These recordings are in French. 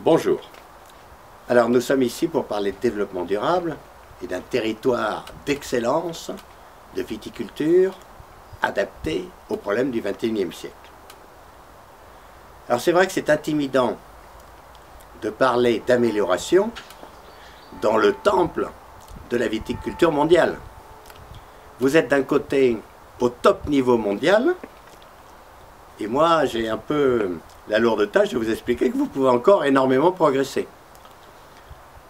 Bonjour. Alors nous sommes ici pour parler de développement durable et d'un territoire d'excellence de viticulture adapté aux problèmes du XXIe siècle. Alors c'est vrai que c'est intimidant de parler d'amélioration dans le temple de la viticulture mondiale. Vous êtes d'un côté au top niveau mondial et moi j'ai un peu la lourde tâche de vous expliquer que vous pouvez encore énormément progresser.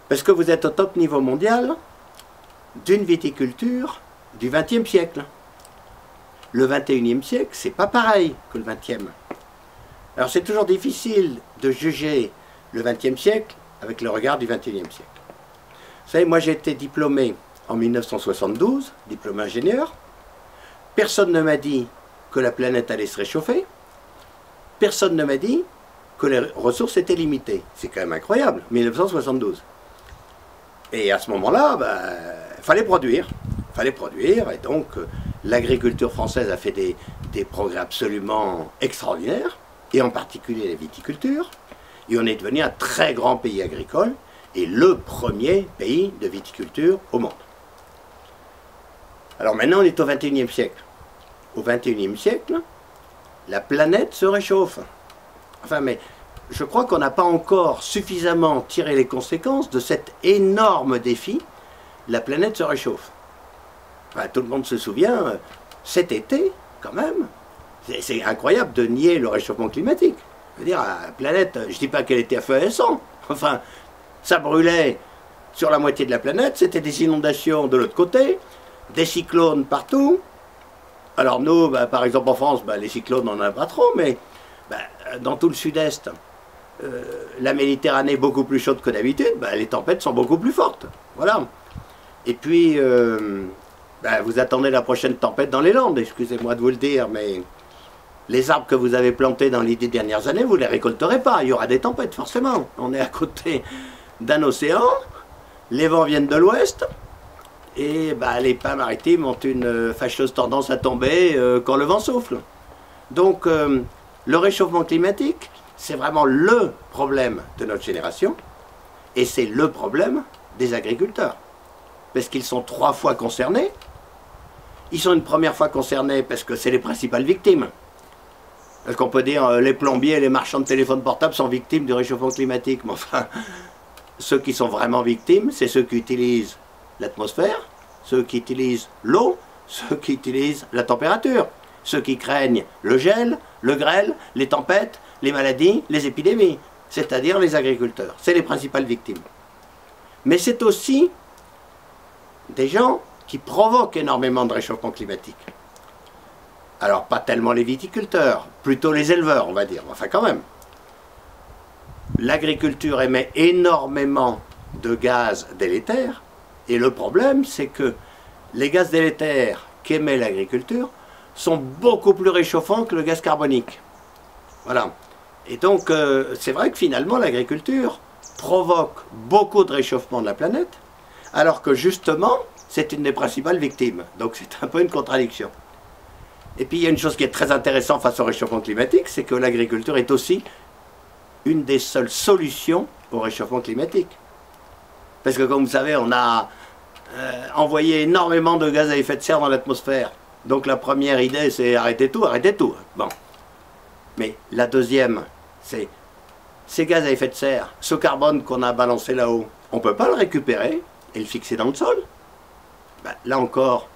Parce que vous êtes au top niveau mondial d'une viticulture du XXe siècle. Le XXIe siècle, c'est pas pareil que le XXe. Alors c'est toujours difficile de juger le XXe siècle avec le regard du XXIe siècle. Vous savez, moi j'ai été diplômé en 1972, diplômé ingénieur. Personne ne m'a dit que la planète allait se réchauffer. Personne ne m'a dit que les ressources étaient limitées. C'est quand même incroyable, 1972. Et à ce moment-là, il fallait produire. Il fallait produire, et donc l'agriculture française a fait des progrès absolument extraordinaires, et en particulier la viticulture. Et on est devenu un très grand pays agricole, et le premier pays de viticulture au monde. Alors maintenant, on est au XXIe siècle. Au XXIe siècle, la planète se réchauffe. Enfin, mais je crois qu'on n'a pas encore suffisamment tiré les conséquences de cet énorme défi. La planète se réchauffe. Enfin, tout le monde se souvient, cet été, quand même, c'est incroyable de nier le réchauffement climatique. Je veux dire, la planète, je ne dis pas qu'elle était à feu et à sang. Enfin, ça brûlait sur la moitié de la planète, c'était des inondations de l'autre côté, des cyclones partout. Alors nous, par exemple en France, les cyclones, on n'en a pas trop, mais dans tout le sud-est, la Méditerranée est beaucoup plus chaude que d'habitude, les tempêtes sont beaucoup plus fortes. Voilà. Et puis, vous attendez la prochaine tempête dans les Landes, excusez-moi de vous le dire, mais les arbres que vous avez plantés dans les 10 dernières années, vous ne les récolterez pas. Il y aura des tempêtes, forcément. On est à côté d'un océan, les vents viennent de l'ouest, et les pins maritimes ont une fâcheuse tendance à tomber quand le vent souffle. Donc, le réchauffement climatique, c'est vraiment le problème de notre génération, et c'est le problème des agriculteurs. Parce qu'ils sont 3 fois concernés. Ils sont une première fois concernés parce que c'est les principales victimes. Parce qu'on peut dire les plombiers et les marchands de téléphones portables sont victimes du réchauffement climatique. Mais enfin, ceux qui sont vraiment victimes, c'est ceux qui utilisent l'atmosphère, ceux qui utilisent l'eau, ceux qui utilisent la température, ceux qui craignent le gel, le grêle, les tempêtes, les maladies, les épidémies, c'est-à-dire les agriculteurs. C'est les principales victimes. Mais c'est aussi des gens qui provoquent énormément de réchauffement climatique. Alors, pas tellement les viticulteurs, plutôt les éleveurs, on va dire. Enfin, quand même. L'agriculture émet énormément de gaz délétères, et le problème, c'est que les gaz délétères qu'émet l'agriculture sont beaucoup plus réchauffants que le gaz carbonique. Voilà. Et donc, c'est vrai que finalement, l'agriculture provoque beaucoup de réchauffement de la planète, alors que justement, c'est une des principales victimes. Donc c'est un peu une contradiction. Et puis il y a une chose qui est très intéressante face au réchauffement climatique, c'est que l'agriculture est aussi une des seules solutions au réchauffement climatique. Parce que comme vous savez, on a envoyé énormément de gaz à effet de serre dans l'atmosphère. Donc la première idée, c'est arrêtez tout, arrêtez tout. Bon. Mais la deuxième, c'est ces gaz à effet de serre, ce carbone qu'on a balancé là-haut, on ne peut pas le récupérer et le fixer dans le sol. Là encore,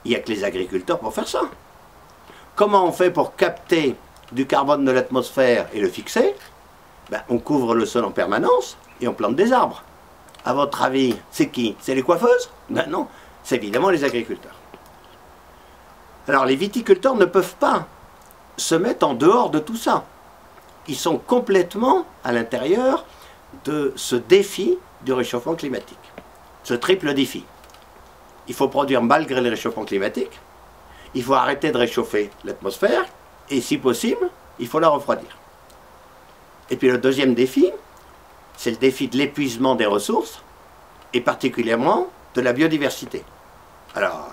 il n'y a que les agriculteurs pour faire ça. Comment on fait pour capter du carbone de l'atmosphère et le fixer? On couvre le sol en permanence et on plante des arbres. À votre avis, c'est qui? C'est les coiffeuses? Non, c'est évidemment les agriculteurs. Alors les viticulteurs ne peuvent pas se mettre en dehors de tout ça. Ils sont complètement à l'intérieur de ce défi du réchauffement climatique. Ce triple défi. Il faut produire malgré le réchauffement climatique, il faut arrêter de réchauffer l'atmosphère, et si possible, il faut la refroidir. Et puis le deuxième défi, c'est le défi de l'épuisement des ressources, et particulièrement de la biodiversité. Alors,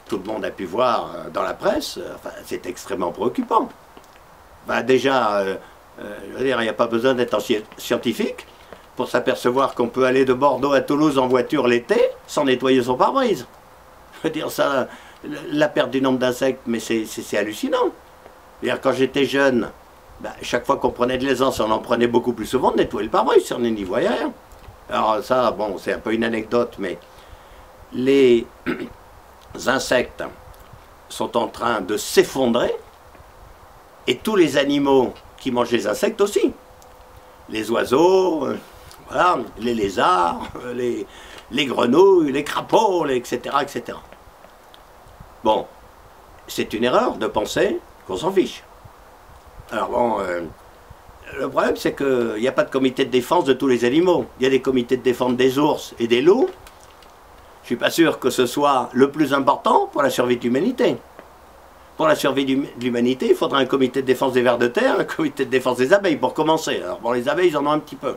tout le monde a pu voir dans la presse, c'est extrêmement préoccupant. Déjà, Je veux dire, il n'y a pas besoin d'être scientifique pour s'apercevoir qu'on peut aller de Bordeaux à Toulouse en voiture l'été sans nettoyer son pare-brise. Je veux dire, ça, la perte du nombre d'insectes, mais c'est hallucinant. C'est-à-dire, quand j'étais jeune, ben, chaque fois qu'on prenait de l'aisance, on en prenait beaucoup plus souvent de nettoyer le pare-brise, si on n'y voyait rien. Alors ça, bon, c'est un peu une anecdote, mais les insectes sont en train de s'effondrer, et tous les animaux qui mangent les insectes aussi. Les oiseaux, voilà, les lézards, les grenouilles, les crapauds, etc., etc. Bon, c'est une erreur de penser qu'on s'en fiche. Alors bon, le problème c'est qu'il n'y a pas de comité de défense de tous les animaux. Il y a des comités de défense des ours et des loups. Je ne suis pas sûr que ce soit le plus important pour la survie de l'humanité. Pour la survie de l'humanité, il faudra un comité de défense des vers de terre, un comité de défense des abeilles pour commencer. Alors bon, les abeilles, ils en ont un petit peu.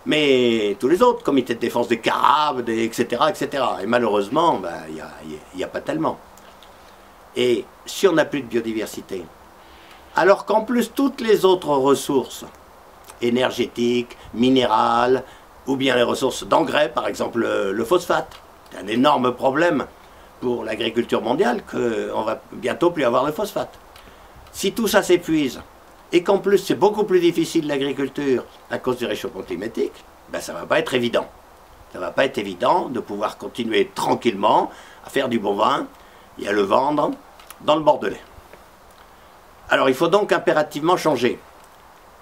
Mais tous les autres, comités de défense des carabes, etc., etc. Et malheureusement, ben, il n'y a pas tellement. Et si on n'a plus de biodiversité, alors qu'en plus toutes les autres ressources énergétiques, minérales, ou bien les ressources d'engrais, par exemple le phosphate, c'est un énorme problème pour l'agriculture mondiale qu'on va bientôt plus avoir de phosphate. Si tout ça s'épuise, et qu'en plus c'est beaucoup plus difficile l'agriculture à cause du réchauffement climatique, ben ça ne va pas être évident. Ça ne va pas être évident de pouvoir continuer tranquillement à faire du bon vin et à le vendre dans le Bordelais. Alors il faut donc impérativement changer.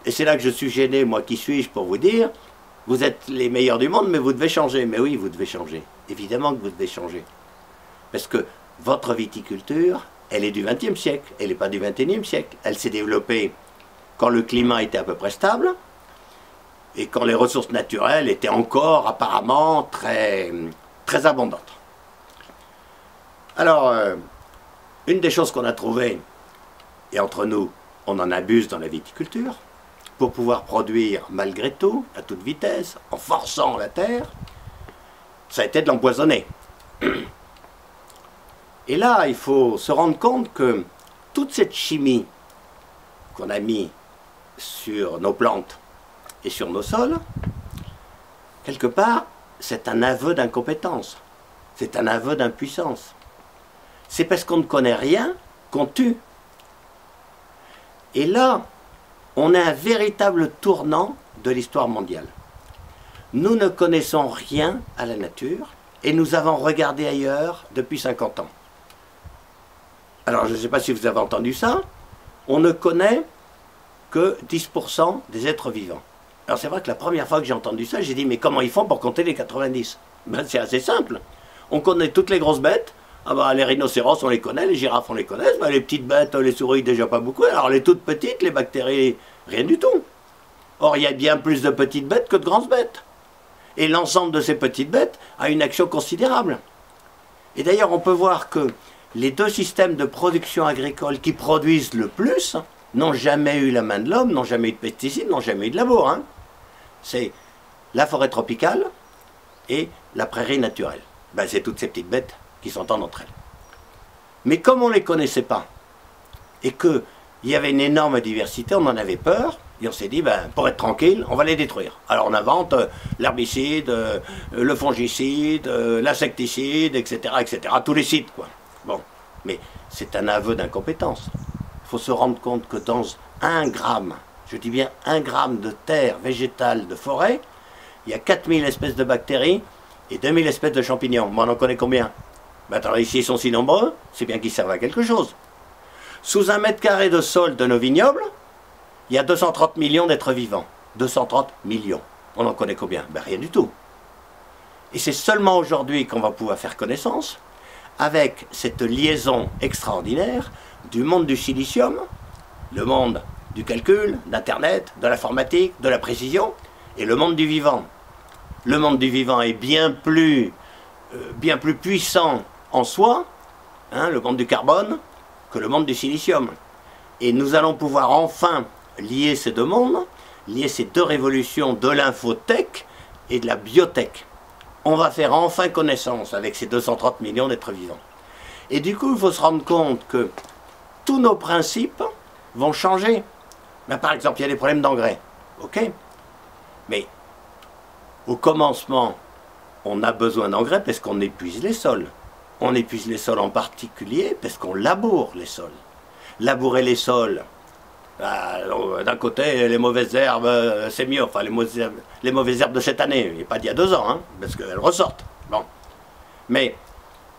Et c'est là que je suis gêné, moi qui suis-je pour vous dire, vous êtes les meilleurs du monde, mais vous devez changer. Mais oui, vous devez changer. Évidemment que vous devez changer. Parce que votre viticulture, elle est du XXe siècle, elle n'est pas du XXIe siècle. Elle s'est développée quand le climat était à peu près stable et quand les ressources naturelles étaient encore apparemment très, très abondantes. Alors, une des choses qu'on a trouvées, et entre nous, on en abuse dans la viticulture, pour pouvoir produire malgré tout, à toute vitesse, en forçant la terre, ça a été de l'empoisonner. Et là, il faut se rendre compte que toute cette chimie qu'on a mis sur nos plantes et sur nos sols, quelque part, c'est un aveu d'incompétence, c'est un aveu d'impuissance. C'est parce qu'on ne connaît rien qu'on tue. Et là, on a un véritable tournant de l'histoire mondiale. Nous ne connaissons rien à la nature et nous avons regardé ailleurs depuis 50 ans. Alors, je ne sais pas si vous avez entendu ça, on ne connaît que 10% des êtres vivants. Alors c'est vrai que la première fois que j'ai entendu ça, j'ai dit, mais comment ils font pour compter les 90? Ben, c'est assez simple. On connaît toutes les grosses bêtes. Ah ben, les rhinocéros, on les connaît, les girafes, on les connaît. Ben, les petites bêtes, les souris, déjà pas beaucoup. Alors les toutes petites, les bactéries, rien du tout. Or, il y a bien plus de petites bêtes que de grandes bêtes. Et l'ensemble de ces petites bêtes a une action considérable. Et d'ailleurs, on peut voir que les deux systèmes de production agricole qui produisent le plus n'ont jamais eu la main de l'homme, n'ont jamais eu de pesticides, n'ont jamais eu de labour. Hein. C'est la forêt tropicale et la prairie naturelle. Ben, c'est toutes ces petites bêtes qui s'entendent entre elles. Mais comme on ne les connaissait pas, et qu'il y avait une énorme diversité, on en avait peur, et on s'est dit, ben, pour être tranquille, on va les détruire. Alors on invente l'herbicide, le fongicide, l'insecticide, etc., etc., tous les cides, quoi. Bon, mais c'est un aveu d'incompétence. Il faut se rendre compte que dans 1 gramme, je dis bien 1 gramme de terre végétale de forêt, il y a 4000 espèces de bactéries et 2000 espèces de champignons. Moi, on en connaît combien? Ben, attends, ici, ils sont si nombreux, c'est bien qu'ils servent à quelque chose. Sous 1 mètre carré de sol de nos vignobles, il y a 230 millions d'êtres vivants. 230 millions. On en connaît combien? Ben, rien du tout. Et c'est seulement aujourd'hui qu'on va pouvoir faire connaissance avec cette liaison extraordinaire du monde du silicium, le monde du calcul, d'Internet, de l'informatique, de la précision, et le monde du vivant. Le monde du vivant est bien plus puissant en soi, hein, le monde du carbone, que le monde du silicium. Et nous allons pouvoir enfin lier ces deux mondes, lier ces deux révolutions de l'infotech et de la biotech. On va faire enfin connaissance avec ces 230 millions d'êtres vivants. Et du coup, il faut se rendre compte que tous nos principes vont changer. Ben, par exemple, il y a des problèmes d'engrais. Ok. Mais au commencement, on a besoin d'engrais parce qu'on épuise les sols. On épuise les sols en particulier parce qu'on laboure les sols. Labourer les sols, d'un côté, les mauvaises herbes, c'est mieux. Enfin, les mauvaises herbes de cette année, et pas d'il y a 2 ans, hein, parce qu'elles ressortent. Bon. Mais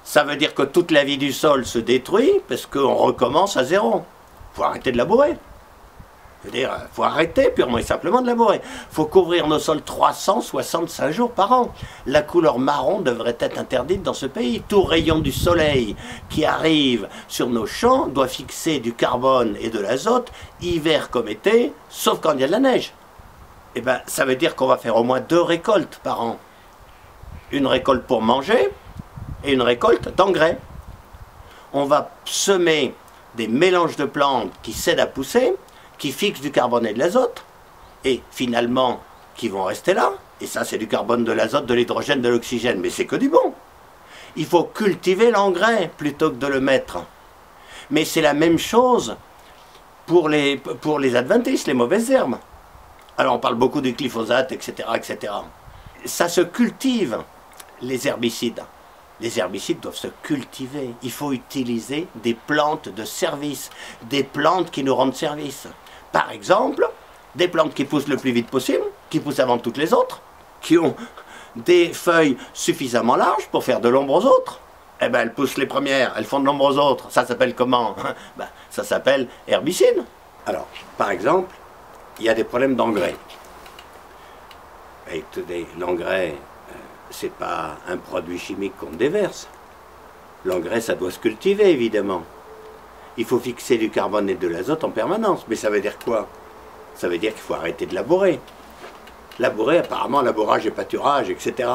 ça veut dire que toute la vie du sol se détruit parce qu'on recommence à zéro. Il faut arrêter de labourer. Je veux dire, il faut arrêter purement et simplement de labourer. Il faut couvrir nos sols 365 jours par an. La couleur marron devrait être interdite dans ce pays. Tout rayon du soleil qui arrive sur nos champs doit fixer du carbone et de l'azote, hiver comme été, sauf quand il y a de la neige. Eh bien, ça veut dire qu'on va faire au moins 2 récoltes par an. Une récolte pour manger et une récolte d'engrais. On va semer des mélanges de plantes qui cèdent à pousser, qui fixent du carbone et de l'azote, et finalement, qui vont rester là. Et ça, c'est du carbone, de l'azote, de l'hydrogène, de l'oxygène, mais c'est que du bon. Il faut cultiver l'engrais plutôt que de le mettre. Mais c'est la même chose pour les adventices, les mauvaises herbes. Alors, on parle beaucoup du glyphosate, etc., etc. Ça se cultive, les herbicides. Les herbicides doivent se cultiver. Il faut utiliser des plantes de service, des plantes qui nous rendent service. Par exemple, des plantes qui poussent le plus vite possible, qui poussent avant toutes les autres, qui ont des feuilles suffisamment larges pour faire de l'ombre aux autres. Eh bien, elles poussent les premières, elles font de l'ombre aux autres. Ça s'appelle comment? Ben, ça s'appelle herbicide. Alors, par exemple, il y a des problèmes d'engrais. L'engrais, c'est pas un produit chimique qu'on déverse. L'engrais, ça doit se cultiver, évidemment. Il faut fixer du carbone et de l'azote en permanence. Mais ça veut dire quoi? Ça veut dire qu'il faut arrêter de labourer. Labourer, apparemment, labourage et pâturage, etc.,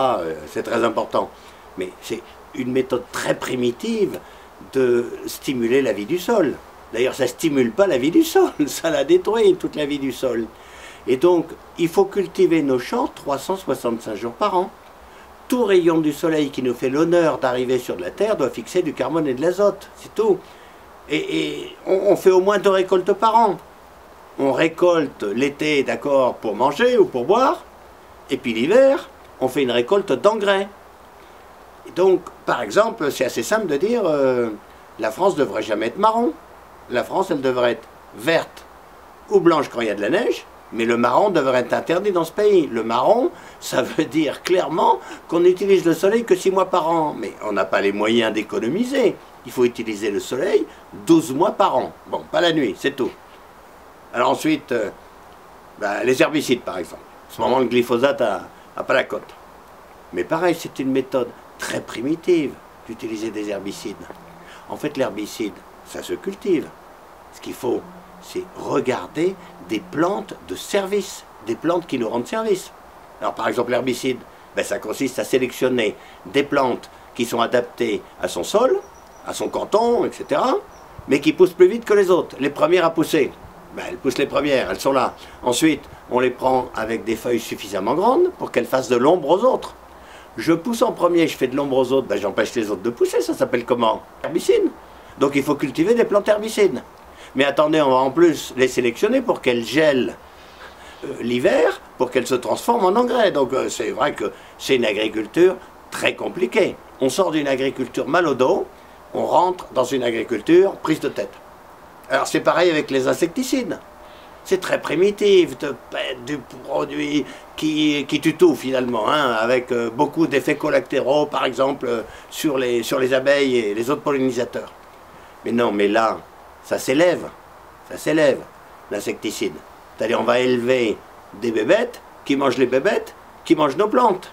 c'est très important. Mais c'est une méthode très primitive de stimuler la vie du sol. D'ailleurs, ça ne stimule pas la vie du sol, ça la détruit, toute la vie du sol. Et donc, il faut cultiver nos champs 365 jours par an. Tout rayon du soleil qui nous fait l'honneur d'arriver sur la terre doit fixer du carbone et de l'azote, c'est tout. Et on fait au moins 2 récoltes par an. On récolte l'été, d'accord, pour manger ou pour boire, et puis l'hiver, on fait une récolte d'engrais. Donc, par exemple, c'est assez simple de dire, la France ne devrait jamais être marron. La France, elle devrait être verte ou blanche quand il y a de la neige, mais le marron devrait être interdit dans ce pays. Le marron, ça veut dire clairement qu'on n'utilise le soleil que 6 mois par an. Mais on n'a pas les moyens d'économiser. Il faut utiliser le soleil 12 mois par an. Bon, pas la nuit, c'est tout. Alors ensuite, les herbicides par exemple. En ce moment, le glyphosate n'a pas la cote. Mais pareil, c'est une méthode très primitive d'utiliser des herbicides. En fait, l'herbicide, ça se cultive. Ce qu'il faut, c'est regarder des plantes de service, des plantes qui nous rendent service. Alors par exemple, l'herbicide, ça consiste à sélectionner des plantes qui sont adaptées à son sol, à son canton, etc., mais qui poussent plus vite que les autres. Les premières à pousser, elles poussent les premières, elles sont là. Ensuite, on les prend avec des feuilles suffisamment grandes pour qu'elles fassent de l'ombre aux autres. Je pousse en premier, je fais de l'ombre aux autres, j'empêche les autres de pousser, ça s'appelle comment? Herbicide. Donc il faut cultiver des plantes herbicides. Mais attendez, on va en plus les sélectionner pour qu'elles gèlent l'hiver, pour qu'elles se transforment en engrais. Donc c'est vrai que c'est une agriculture très compliquée. On sort d'une agriculture mal au dos, on rentre dans une agriculture prise de tête. Alors c'est pareil avec les insecticides. C'est très primitif de mettre du produit qui tue tout finalement, hein, avec beaucoup d'effets collatéraux, par exemple, sur les abeilles et les autres pollinisateurs. Mais non, mais là, ça s'élève, l'insecticide. C'est-à-dire on va élever des bébêtes qui mangent les bébêtes, qui mangent nos plantes.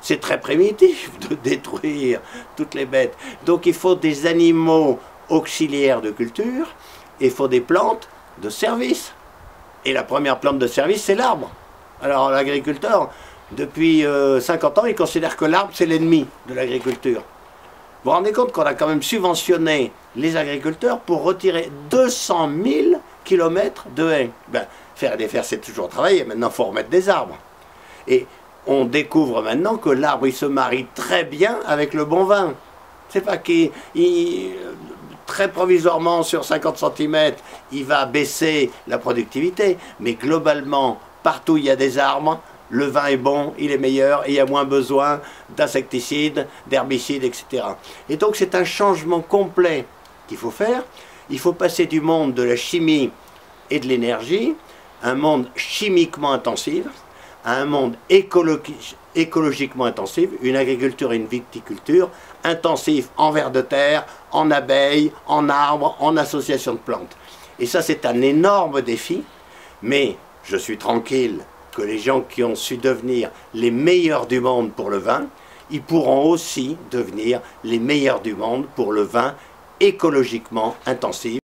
C'est très primitif de détruire toutes les bêtes. Donc il faut des animaux auxiliaires de culture, et il faut des plantes de service. Et la première plante de service, c'est l'arbre. Alors l'agriculteur, depuis 50 ans, il considère que l'arbre, c'est l'ennemi de l'agriculture. Vous vous rendez compte qu'on a quand même subventionné les agriculteurs pour retirer 200 000 km de haies. Faire des fers, c'est toujours travailler. Maintenant, il faut remettre des arbres. Et on découvre maintenant que l'arbre, il se marie très bien avec le bon vin. C'est pas qu'il très provisoirement sur 50 cm, il va baisser la productivité, mais globalement, partout où il y a des arbres, le vin est bon, il est meilleur, et il y a moins besoin d'insecticides, d'herbicides, etc. Et donc c'est un changement complet qu'il faut faire. Il faut passer du monde de la chimie et de l'énergie, un monde chimiquement intensif, à un monde écologiquement intensif, une agriculture et une viticulture intensif en vers de terre, en abeilles, en arbres, en association de plantes. Et ça, c'est un énorme défi, mais je suis tranquille que les gens qui ont su devenir les meilleurs du monde pour le vin, ils pourront aussi devenir les meilleurs du monde pour le vin écologiquement intensif.